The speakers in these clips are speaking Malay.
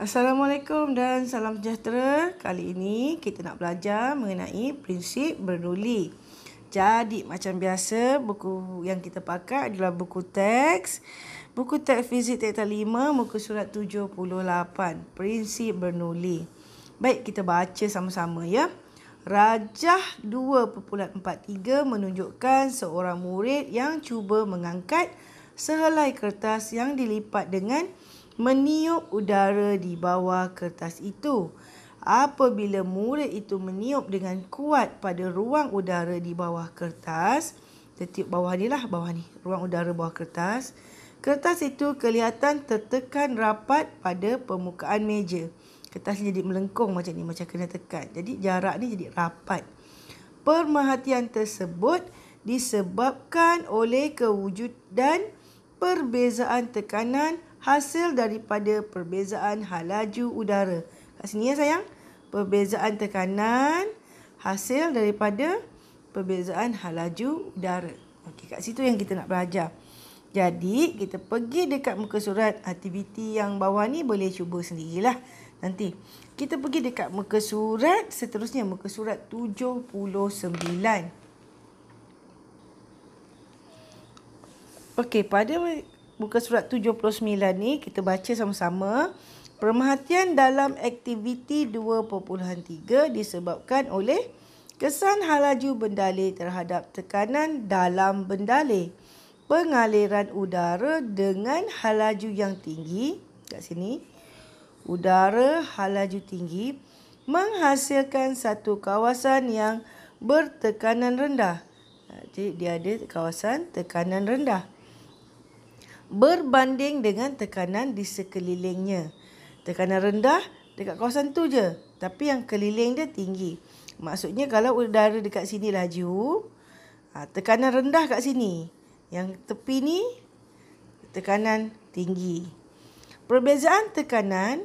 Assalamualaikum dan salam sejahtera. Kali ini kita nak belajar mengenai prinsip Bernoulli. Jadi macam biasa, buku yang kita pakai adalah buku teks. Buku teks fizik tingkatan 5, muka surat 78. Prinsip Bernoulli. Baik, kita baca sama-sama ya. Rajah 2.43 menunjukkan seorang murid yang cuba mengangkat sehelai kertas yang dilipat dengan meniup udara di bawah kertas itu. Apabila murid itu meniup dengan kuat pada ruang udara di bawah kertas, kita tiup bawah ni lah, bawah ni, ruang udara bawah kertas. Kertas itu kelihatan tertekan rapat pada permukaan meja. Kertas ni jadi melengkung macam ni, macam kena tekan. Jadi jarak ni jadi rapat. Pemerhatian tersebut disebabkan oleh kewujudan perbezaan tekanan hasil daripada perbezaan halaju udara. Kat sini ya sayang. Perbezaan tekanan hasil daripada perbezaan halaju udara. Okey, kat situ yang kita nak belajar. Jadi, kita pergi dekat muka surat. Aktiviti yang bawah ni boleh cuba sendirilah. Nanti kita pergi dekat muka surat seterusnya, muka surat 79. Okey, pada muka surat 79 ni kita baca sama-sama. Pemerhatian dalam aktiviti 2.3 disebabkan oleh kesan halaju bendalai terhadap tekanan dalam bendalai. Pengaliran udara dengan halaju yang tinggi, kat sini, udara halaju tinggi menghasilkan satu kawasan yang bertekanan rendah. Jadi dia ada kawasan tekanan rendah berbanding dengan tekanan di sekelilingnya. Tekanan rendah dekat kawasan tu je, tapi yang keliling dia tinggi. Maksudnya kalau udara dekat sini laju, tekanan rendah kat sini. Yang tepi ni tekanan tinggi. Perbezaan tekanan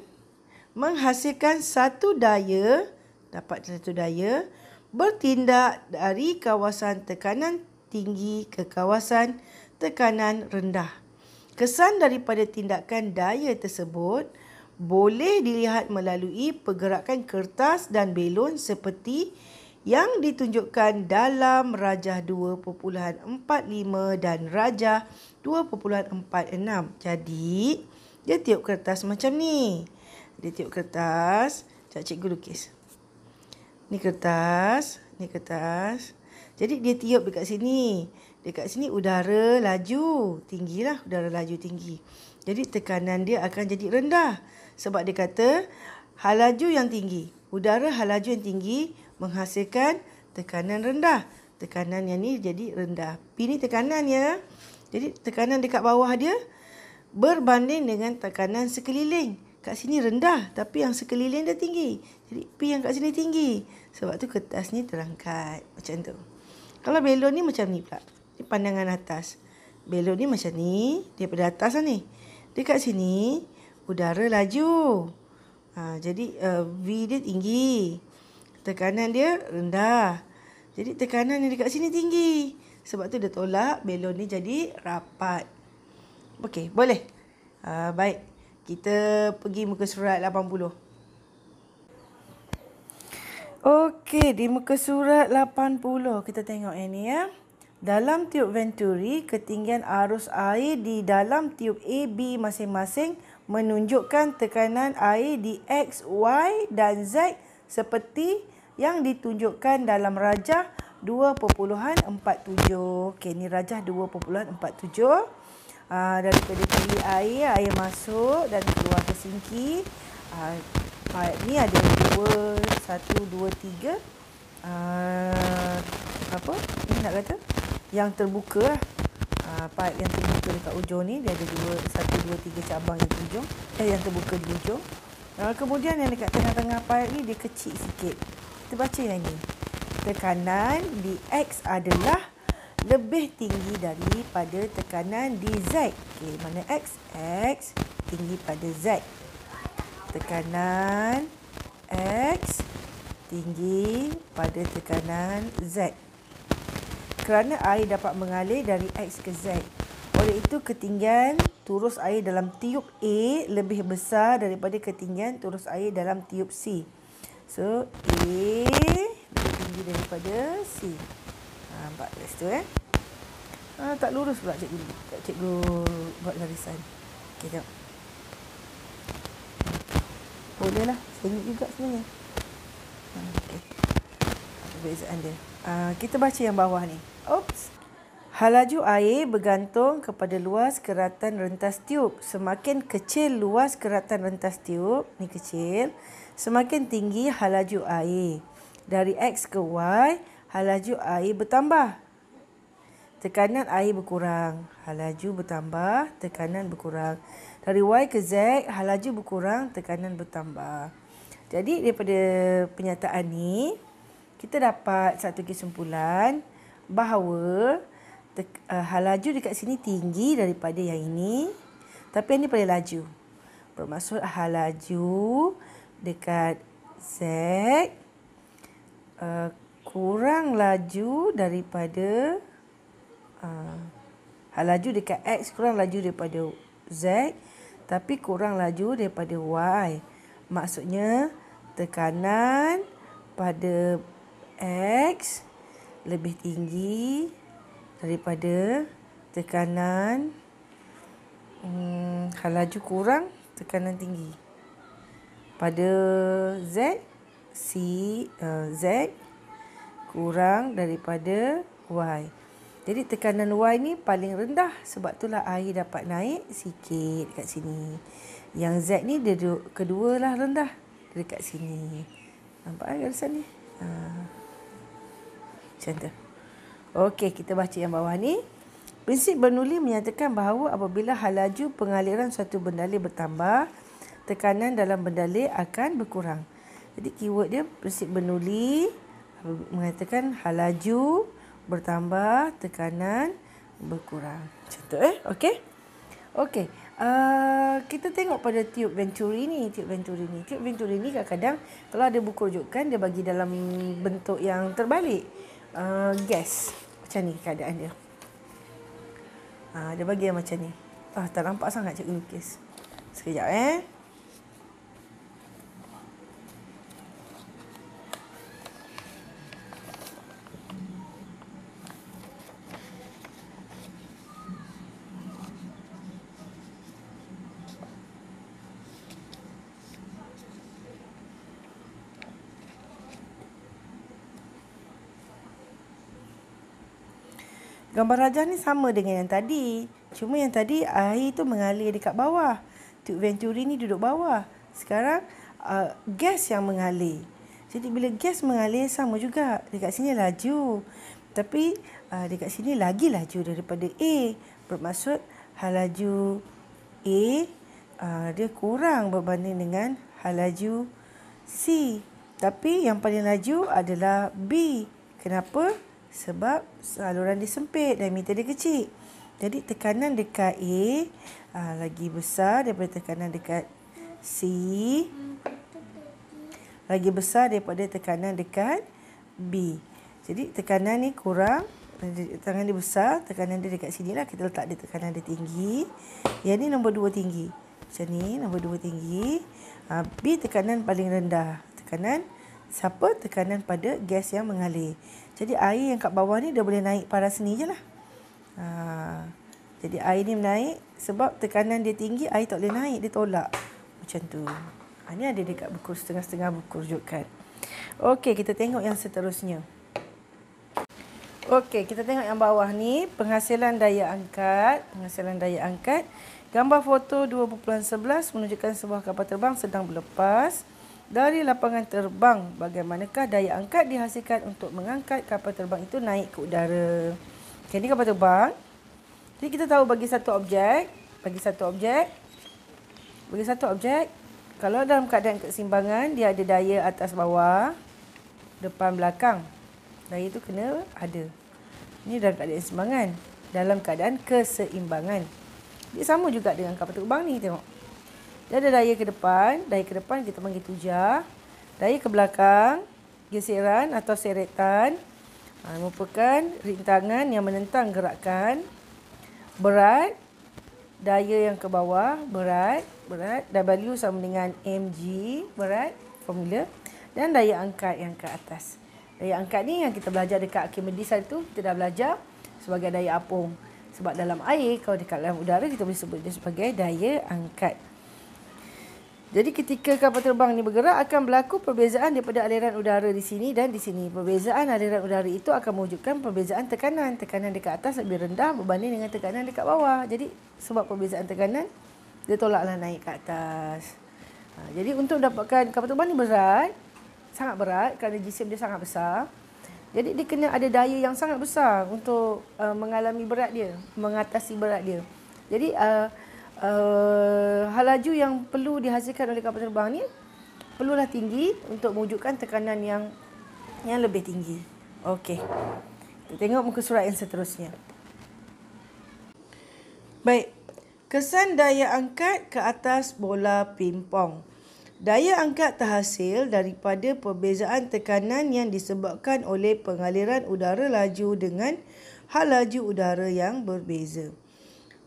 menghasilkan satu daya, dapat satu daya bertindak dari kawasan tekanan tinggi ke kawasan tekanan rendah. Kesan daripada tindakan daya tersebut boleh dilihat melalui pergerakan kertas dan belon seperti yang ditunjukkan dalam rajah 2.45 dan rajah 2.46. Jadi, dia tiup kertas macam ni. Dia tiup kertas. Sekejap cikgu lukis. Ni kertas. Ni kertas. Jadi, dia tiup dekat sini. Dekat sini udara laju. Tinggilah udara laju tinggi. Jadi tekanan dia akan jadi rendah. Sebab dia kata halaju yang tinggi. Udara halaju yang tinggi menghasilkan tekanan rendah. Tekanan yang ni jadi rendah. P ni tekanan ya. Jadi tekanan dekat bawah dia berbanding dengan tekanan sekeliling. Kat sini rendah tapi yang sekeliling dia tinggi. Jadi P yang kat sini tinggi. Sebab tu kertas ni terangkat. Macam tu. Kalau belon ni macam ni pula. Ini pandangan atas. Belon ni macam ni. Daripada atas lah ni. Dekat sini, udara laju. Jadi V dia tinggi. Tekanan dia rendah. Jadi tekanan yang dekat sini tinggi. Sebab tu dia tolak belon ni jadi rapat. Okey, boleh? Baik. Kita pergi muka surat 80. Okey, di muka surat 80 kita tengok yang ni ya. Dalam tiup Venturi, ketinggian arus air di dalam tiup A, B masing-masing menunjukkan tekanan air di X, Y dan Z seperti yang ditunjukkan dalam rajah 2.47. Okey, ni rajah 2.47. Daripada kiri air masuk dan keluar ke sinki. Ni ada 2, 1, 2, 3. Apa? Ini nak kata? Yang terbuka lah. Pipe yang terbuka dekat ujung ni. Dia ada 1, 2, 3 cabang yang ujung. Yang terbuka di ujung. Kemudian yang dekat tengah-tengah pipe ni dia kecil sikit. Kita baca yang ni. Tekanan di X adalah lebih tinggi daripada tekanan di Z. Okey, mana X? X tinggi pada Z. Tekanan X tinggi pada tekanan Z. Kerana air dapat mengalir dari X ke Z. Oleh itu, ketinggian turus air dalam tiub A lebih besar daripada ketinggian turus air dalam tiub C. So, A lebih tinggi daripada C. Nampak kat situ tak lurus pula cikgu buat garisan. Okey, tengok. Boleh lah, sengit juga sebenarnya. Okey. Perbezaan dia. Kita baca yang bawah ni. Oops. Halaju air bergantung kepada luas keratan rentas tiub. Semakin kecil luas keratan rentas tiub, ni kecil, semakin tinggi halaju air. Dari X ke Y, halaju air bertambah. Tekanan air berkurang. Halaju bertambah, tekanan berkurang. Dari Y ke Z, halaju berkurang, tekanan bertambah. Jadi daripada penyataan ni, kita dapat satu kesimpulan bahawa halaju dekat sini tinggi daripada yang ini, tapi yang ni paling laju. Bermaksud halaju dekat Z kurang laju daripada halaju dekat X kurang laju daripada Z, tapi kurang laju daripada Y. Maksudnya tekanan pada X lebih tinggi daripada tekanan halaju kurang tekanan tinggi. Pada Z, Z kurang daripada Y. Jadi tekanan Y ni paling rendah, sebab itulah air dapat naik sikit kat sini. Yang Z ni dia kedua lah rendah dekat sini. Nampak garisan ni? Macam tu. Okey, kita baca yang bawah ni. Prinsip Bernoulli menyatakan bahawa apabila halaju pengaliran suatu bendalir bertambah, tekanan dalam bendalir akan berkurang. Jadi keyword dia prinsip Bernoulli mengatakan halaju bertambah, tekanan berkurang. Macam tu okey. Okey. Kita tengok pada tiub Venturi ni. Tiub Venturi ni kadang-kadang kalau ada buku rujukan dia bagi dalam bentuk yang terbalik. Gas. Macam ni keadaan dia. Dia bagi yang macam ni. Tak nampak sangat cikgu lukis. Sekejap Gambar rajah ni sama dengan yang tadi. Cuma yang tadi air tu mengalir dekat bawah. Tiub Venturi ni duduk bawah. Sekarang gas yang mengalir. Jadi bila gas mengalir sama juga. Dekat sini laju. Tapi dekat sini lagi laju daripada A. Bermaksud halaju A dia kurang berbanding dengan halaju C. Tapi yang paling laju adalah B. Kenapa? Sebab saluran dia sempit, diameter dia kecil. Jadi tekanan dekat A lagi besar daripada tekanan dekat C. Lagi besar daripada tekanan dekat B. Jadi tekanan ni kurang, tekanan dia besar, tekanan dia dekat sini lah. Kita letak dia tekanan dia tinggi. Yang ni nombor 2 tinggi. Macam ni, nombor 2 tinggi. B tekanan paling rendah. Tekanan siapa? Tekanan pada gas yang mengalir. Jadi air yang kat bawah ni dia boleh naik paras ni je lah. Jadi air ni naik sebab tekanan dia tinggi, air tak boleh naik, dia tolak. Macam tu. Ni ada dekat buku setengah-setengah buku rujukan. Okey, kita tengok yang seterusnya. Okey, kita tengok yang bawah ni, penghasilan daya angkat. Gambar foto 2.11 menunjukkan sebuah kapal terbang sedang berlepas dari lapangan terbang. Bagaimanakah daya angkat dihasilkan untuk mengangkat kapal terbang itu naik ke udara? Okay, ini kapal terbang. Jadi kita tahu bagi satu objek, kalau dalam keadaan keseimbangan, dia ada daya atas bawah, depan belakang. Daya itu kena ada. Ini dalam keadaan keseimbangan. Dalam keadaan keseimbangan. Dia sama juga dengan kapal terbang ni, tengok. Dia ada daya ke depan kita panggil tujar. Daya ke belakang, geseran atau seretan, merupakan rintangan yang menentang gerakan berat, daya yang ke bawah, berat, dan W sama dengan mg, berat, formula, dan daya angkat yang ke atas. Daya angkat ni yang kita belajar dekat Archimedes tu, kita dah belajar sebagai daya apung. Sebab dalam air, kalau dekat dalam udara, kita boleh sebut dia sebagai daya angkat. Jadi ketika kapal terbang ni bergerak, akan berlaku perbezaan daripada aliran udara di sini dan di sini. Perbezaan aliran udara itu akan mewujudkan perbezaan tekanan. Tekanan dekat atas lebih rendah berbanding dengan tekanan dekat bawah. Jadi sebab perbezaan tekanan, dia tolaklah naik ke atas. Jadi untuk dapatkan kapal terbang ni berat, sangat berat kerana jisim dia sangat besar. Jadi dia kena ada daya yang sangat besar untuk mengalami berat dia, mengatasi berat dia. Jadi hal laju yang perlu dihasilkan oleh kapal terbang ni perlulah tinggi untuk mewujudkan tekanan yang lebih tinggi. Okey. Kita tengok muka surat yang seterusnya. Baik. Kesan daya angkat ke atas bola pingpong. Daya angkat terhasil daripada perbezaan tekanan yang disebabkan oleh pengaliran udara laju dengan hal laju udara yang berbeza.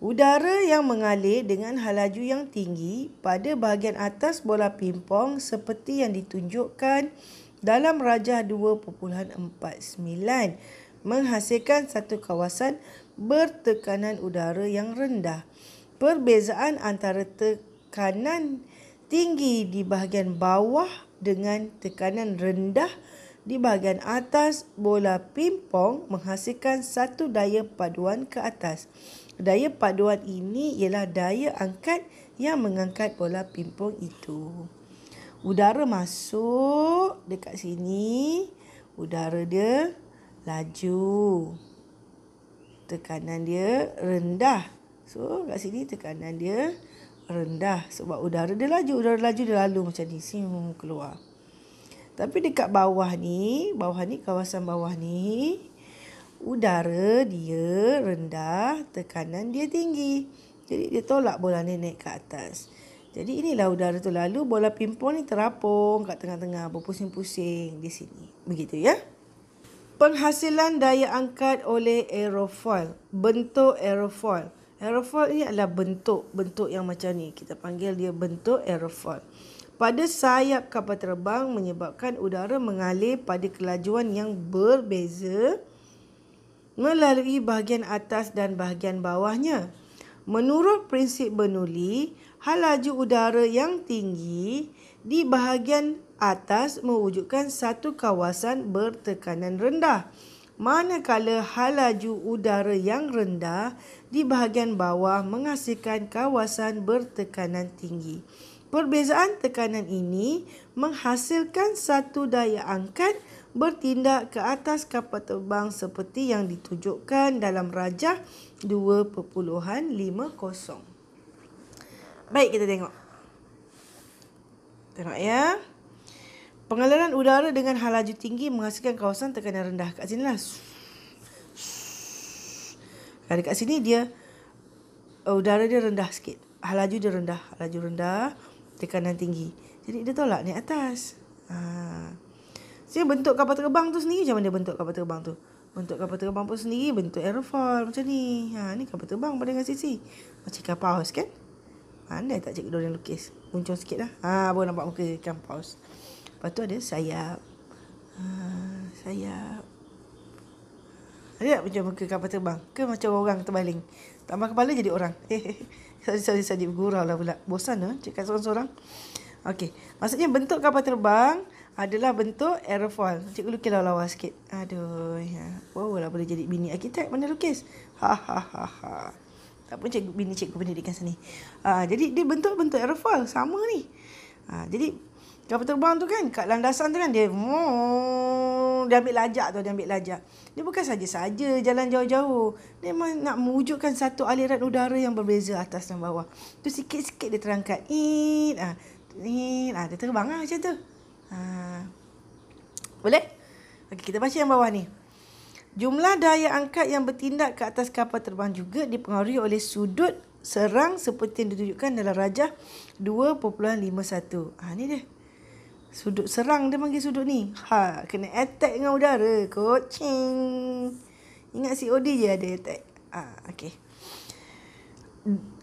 Udara yang mengalir dengan hal laju yang tinggi pada bahagian atas bola pingpong seperti yang ditunjukkan dalam rajah 2.49 menghasilkan satu kawasan bertekanan udara yang rendah. Perbezaan antara tekanan tinggi di bahagian bawah dengan tekanan rendah di bahagian atas bola pingpong menghasilkan satu daya paduan ke atas. Daya paduan ini ialah daya angkat yang mengangkat bola pingpong itu. Udara masuk dekat sini, udara dia laju. Tekanan dia rendah. So kat sini tekanan dia rendah sebab udara dia laju. Udara laju dia lalu macam ni, keluar. Tapi dekat bawah ni kawasan bawah ni, udara dia rendah, tekanan dia tinggi. Jadi dia tolak bola ni naik ke atas. Jadi inilah udara tu lalu, bola pingpong ni terapung kat tengah-tengah, berpusing-pusing di sini. Begitu ya. Penghasilan daya angkat oleh aerofoil. Bentuk aerofoil. Aerofoil ini adalah bentuk yang macam ni. Kita panggil dia bentuk aerofoil. Pada sayap kapal terbang menyebabkan udara mengalir pada kelajuan yang berbeza melalui bahagian atas dan bahagian bawahnya. Menurut prinsip Bernoulli, hal laju udara yang tinggi di bahagian atas mewujudkan satu kawasan bertekanan rendah, manakala hal laju udara yang rendah di bahagian bawah menghasilkan kawasan bertekanan tinggi. Perbezaan tekanan ini menghasilkan satu daya angkat bertindak ke atas kapal terbang seperti yang ditunjukkan dalam rajah 2.50. Baik, kita tengok. Tengok ya. Pengaliran udara dengan hal laju tinggi menghasilkan kawasan tekanan rendah. Kat sini lah. Kalau dekat sini dia udara dia rendah sikit. Hal laju dia rendah. Hal laju rendah, tekanan tinggi. Jadi dia tolak naik atas. Jadi bentuk kapal terbang tu sendiri macam mana bentuk kapal terbang tu? Bentuk kapal terbang pun sendiri bentuk aerofoil macam ni. Ni kapal terbang pada dengan sisi. Macam ikan paus kan? Pandai tak Cikgu Dorian lukis? Muncul sikit lah. Baru nampak muka ikan paus. Lepas tu ada sayap. Sayap. Ada tak macam muka kapal terbang? Ke macam orang terbaling? Tambah kepala jadi orang. Sorry, bergurau lah pula. Bosan lah cakap seorang-seorang. Okey. Maksudnya bentuk kapal terbang adalah bentuk aerofoil. Cikgu lukis lawa-lawa sikit. Aduh. Wow lah boleh jadi bini arkitek mana lukis. Tak pun bini cikgu pendidikan seni. Jadi dia bentuk aerofoil. Sama ni. Jadi kapal terbang tu kan kat landasan tu kan dia ambil lajak. Dia bukan saja-saja jalan jauh-jauh. Dia memang nak mewujudkan satu aliran udara yang berbeza atas dan bawah. Tu sikit-sikit dia terangkat. Dia terbang lah macam tu. Boleh? Okey, kita baca yang bawah ni. Jumlah daya angkat yang bertindak ke atas kapal terbang juga dipengaruhi oleh sudut serang seperti yang ditunjukkan dalam rajah 2.51. Ni dia. Sudut serang dia panggil sudut ni. Kena attack dengan udara. Coaching. Ingat COD je ada attack. Okey.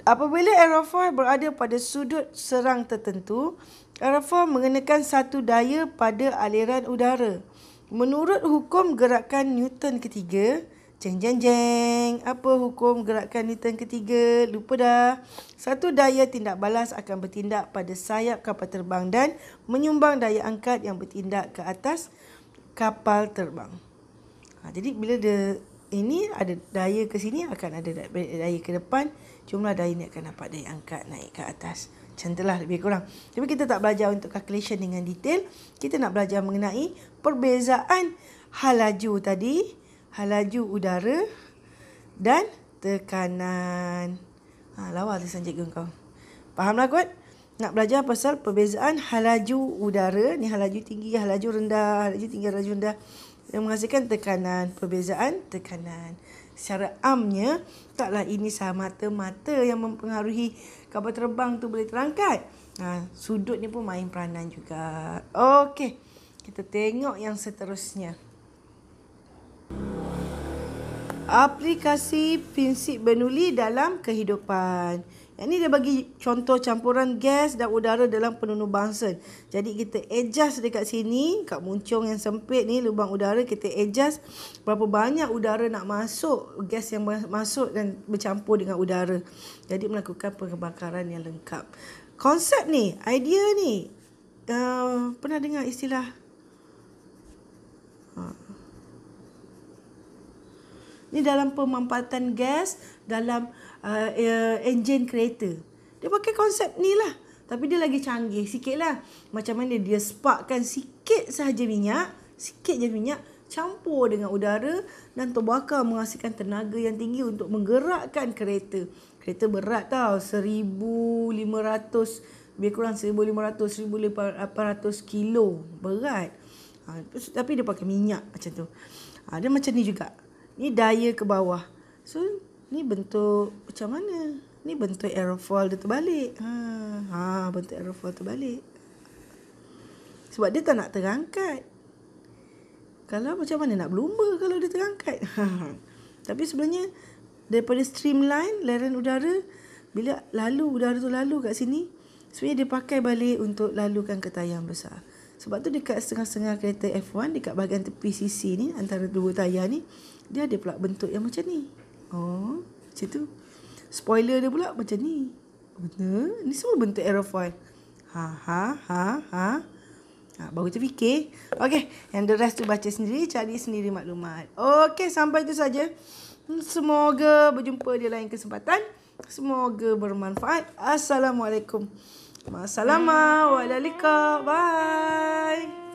Apabila aerofoil berada pada sudut serang tertentu, aerofoil mengenakan satu daya pada aliran udara. Menurut hukum gerakan Newton ketiga, jeng jeng jeng. Apa hukum gerakan Newton ketiga? Lupa dah. Satu daya tindak balas akan bertindak pada sayap kapal terbang dan menyumbang daya angkat yang bertindak ke atas kapal terbang. Jadi bila ini ada daya ke sini, akan ada daya ke depan. Jumlah daya ni akan dapat daya angkat naik ke atas. Macam itulah lebih kurang. Tapi kita tak belajar untuk calculation dengan detail. Kita nak belajar mengenai perbezaan hal laju tadi, hal laju udara dan tekanan. Lawa tulisan cikgu kau. Fahamlah kot? Nak belajar pasal perbezaan hal laju udara. Ni hal laju tinggi, hal laju rendah, hal laju tinggi, hal laju rendah. Yang menghasilkan tekanan. Perbezaan tekanan. Secara amnya, taklah ini semata-mata yang mempengaruhi kapal terbang tu boleh terangkat. Sudut ni pun main peranan juga. Okey, kita tengok yang seterusnya. Aplikasi prinsip Bernoulli dalam kehidupan. Yang ni dia bagi contoh campuran gas dan udara dalam penunuh Bunsen. Jadi kita adjust dekat sini, kat muncung yang sempit ni, lubang udara, kita adjust berapa banyak udara nak masuk, gas yang masuk dan bercampur dengan udara. Jadi melakukan pembakaran yang lengkap. Konsep ni, idea ni, pernah dengar istilah ni dalam pemanfaatan gas dalam enjin kereta. Dia pakai konsep ni lah. Tapi dia lagi canggih sikit lah. Macam mana dia sparkkan sikit sahaja minyak. Sikit je minyak. Campur dengan udara. Dan terbakar menghasilkan tenaga yang tinggi untuk menggerakkan kereta. Kereta berat tau. 1,500. Lebih kurang 1,500-1,800 kilo. Berat. Tapi dia pakai minyak macam tu. Dia macam ni juga. Ni daya ke bawah. So, ni bentuk macam mana? Ni bentuk aerofoil dia terbalik. Bentuk aerofoil terbalik. Sebab dia tak nak terangkat. Kalau macam mana nak berlumba kalau dia terangkat? Tapi sebenarnya, daripada streamline, lairan udara, bila udara tu lalu kat sini, sebenarnya dia pakai balik untuk lalukan ke tayar besar. Sebab tu dekat setengah-setengah kereta F1, dekat bahagian tepi sisi ni, antara dua tayar ni, dia ada pula bentuk yang macam ni. Macam tu. Spoiler dia pula macam ni. Betul? Ni semua bentuk aerofoil. Baru terfikir. Okey, yang the rest tu baca sendiri, cari sendiri maklumat. Okey, sampai itu saja. Semoga berjumpa di lain kesempatan. Semoga bermanfaat. Assalamualaikum. Assalamualaikum. Bye.